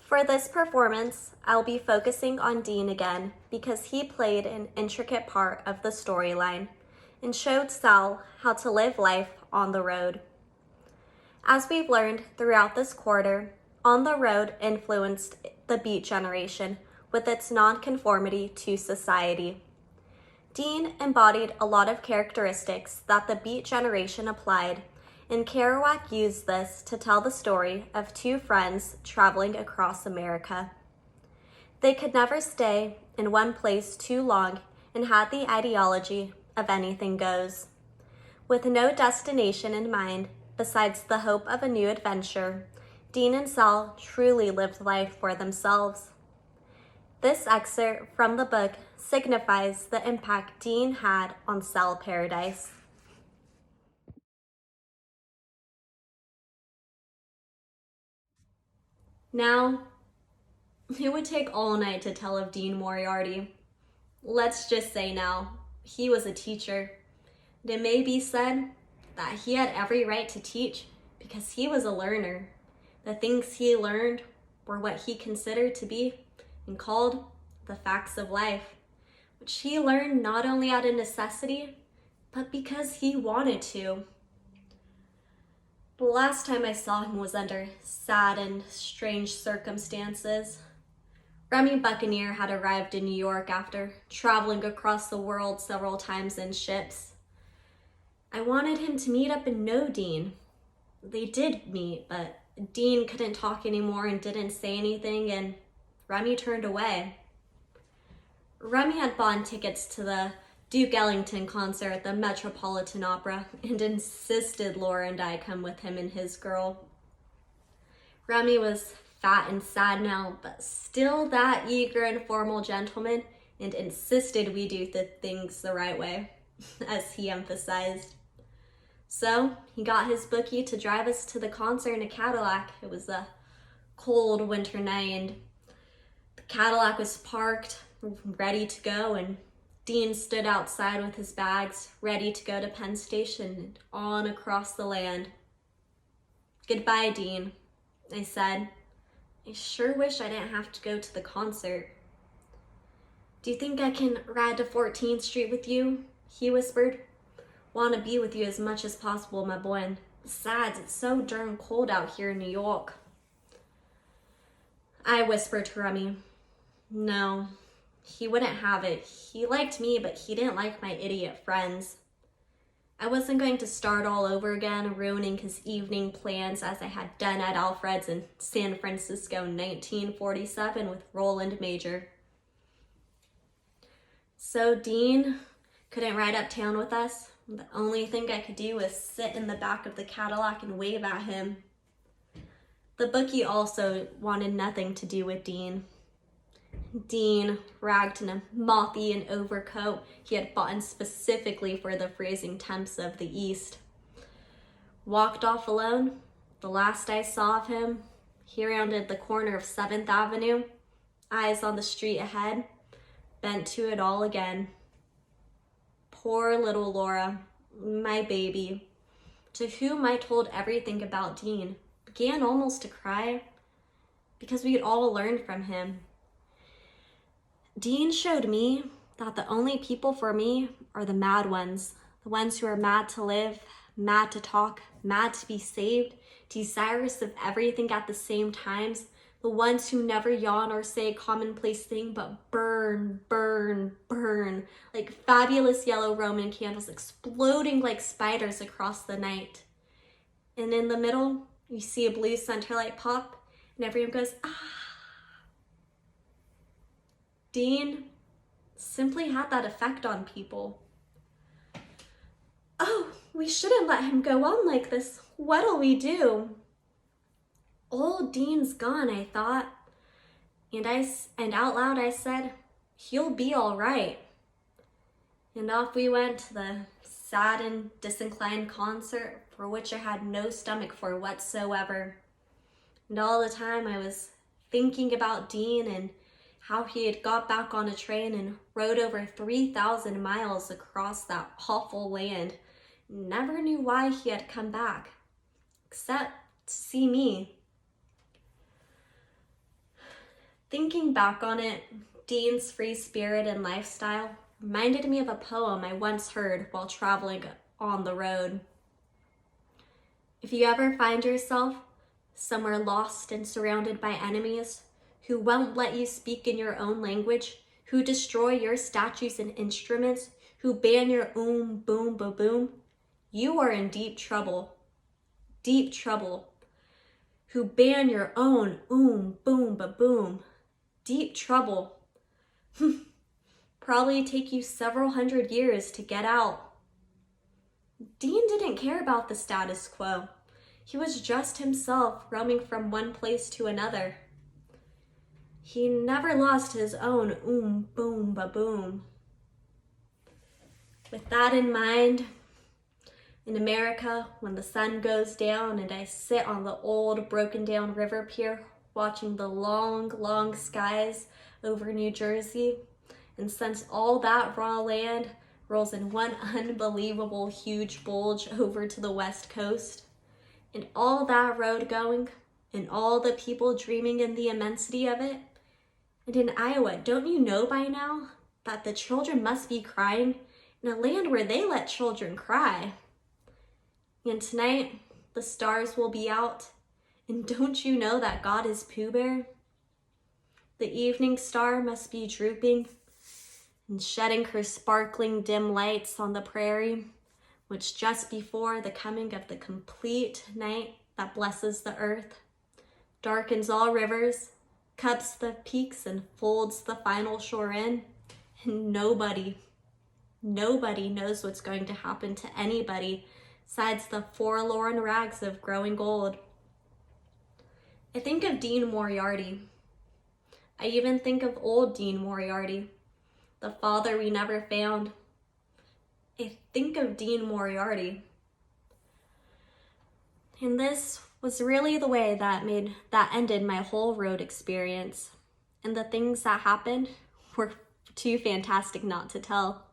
For this performance, I'll be focusing on Dean again because he played an intricate part of the storyline and showed Sal how to live life on the road. As we've learned throughout this quarter, On the Road influenced the Beat generation with its nonconformity to society. Dean embodied a lot of characteristics that the Beat generation applied, and Kerouac used this to tell the story of two friends traveling across America. They could never stay in one place too long and had the ideology of anything goes. With no destination in mind besides the hope of a new adventure, Dean and Sal truly lived life for themselves. This excerpt from the book signifies the impact Dean had on Sal Paradise. Now, it would take all night to tell of Dean Moriarty. Let's just say now, he was a teacher. And it may be said that he had every right to teach because he was a learner. The things he learned were what he considered to be and called the facts of life, which he learned not only out of necessity, but because he wanted to. The last time I saw him was under sad and strange circumstances. Remy Buccaneer had arrived in New York after traveling across the world several times in ships. I wanted him to meet up and know Dean. They did meet, but Dean couldn't talk anymore and didn't say anything, and Remy turned away. Remy had bought tickets to the Duke Ellington concert at the Metropolitan Opera and insisted Laura and I come with him and his girl. Remy was fat and sad now, but still that eager and formal gentleman, and insisted we do the things the right way, as he emphasized. So he got his bookie to drive us to the concert in a Cadillac. It was a cold winter night, and the Cadillac was parked, ready to go, and Dean stood outside with his bags, ready to go to Penn Station and on across the land. "Goodbye, Dean," I said. "I sure wish I didn't have to go to the concert." "Do you think I can ride to 14th Street with you?" he whispered. "Want to be with you as much as possible, my boy, and besides, it's so darn cold out here in New York." I whispered to Remy, "No, he wouldn't have it. He liked me, but he didn't like my idiot friends." I wasn't going to start all over again, ruining his evening plans as I had done at Alfred's in San Francisco in 1947 with Roland Major. So Dean couldn't ride uptown with us. The only thing I could do was sit in the back of the Cadillac and wave at him. The bookie also wanted nothing to do with Dean. Dean, ragged in a moth-eaten overcoat he had bought specifically for the freezing temps of the East, walked off alone. The last I saw of him, he rounded the corner of 7th Avenue, eyes on the street ahead, bent to it all again. Poor little Laura, my baby, to whom I told everything about Dean, began almost to cry because we had all learned from him. Dean showed me that the only people for me are the mad ones, the ones who are mad to live, mad to talk, mad to be saved, desirous of everything at the same times, the ones who never yawn or say a commonplace thing but burn, burn, burn, like fabulous yellow Roman candles exploding like spiders across the night. And in the middle, you see a blue center light pop, and everyone goes, "Ah." Dean simply had that effect on people. "Oh, we shouldn't let him go on like this. What'll we do?" Old Dean's gone, I thought. And out loud I said, "He'll be all right." And off we went to the sad and disinclined concert for which I had no stomach for whatsoever. And all the time I was thinking about Dean and how he had got back on a train and rode over 3,000 miles across that awful land. Never knew why he had come back, except to see me. Thinking back on it, Dean's free spirit and lifestyle reminded me of a poem I once heard while traveling on the road. If you ever find yourself somewhere lost and surrounded by enemies who won't let you speak in your own language, who destroy your statues and instruments, who ban your boom, ba-boom, you are in deep trouble. Deep trouble. Who ban your own boom, ba-boom. Deep trouble. Probably take you several hundred years to get out. Dean didn't care about the status quo. He was just himself, roaming from one place to another. He never lost his own boom, ba-boom. With that in mind, in America, when the sun goes down and I sit on the old broken down river pier watching the long, long skies over New Jersey, and since all that raw land rolls in one unbelievable huge bulge over to the West Coast, and all that road going, and all the people dreaming in the immensity of it, and in Iowa, don't you know by now that the children must be crying in a land where they let children cry? And tonight, the stars will be out, and don't you know that God is Pooh Bear? The evening star must be drooping and shedding her sparkling dim lights on the prairie, which just before the coming of the complete night that blesses the earth, darkens all rivers, cups the peaks and folds the final shore in, and nobody knows what's going to happen to anybody besides the forlorn rags of growing gold. I think of Dean Moriarty. I even think of old Dean Moriarty, the father we never found. I think of Dean Moriarty. And this was really the way that ended my whole road experience. And the things that happened were too fantastic not to tell.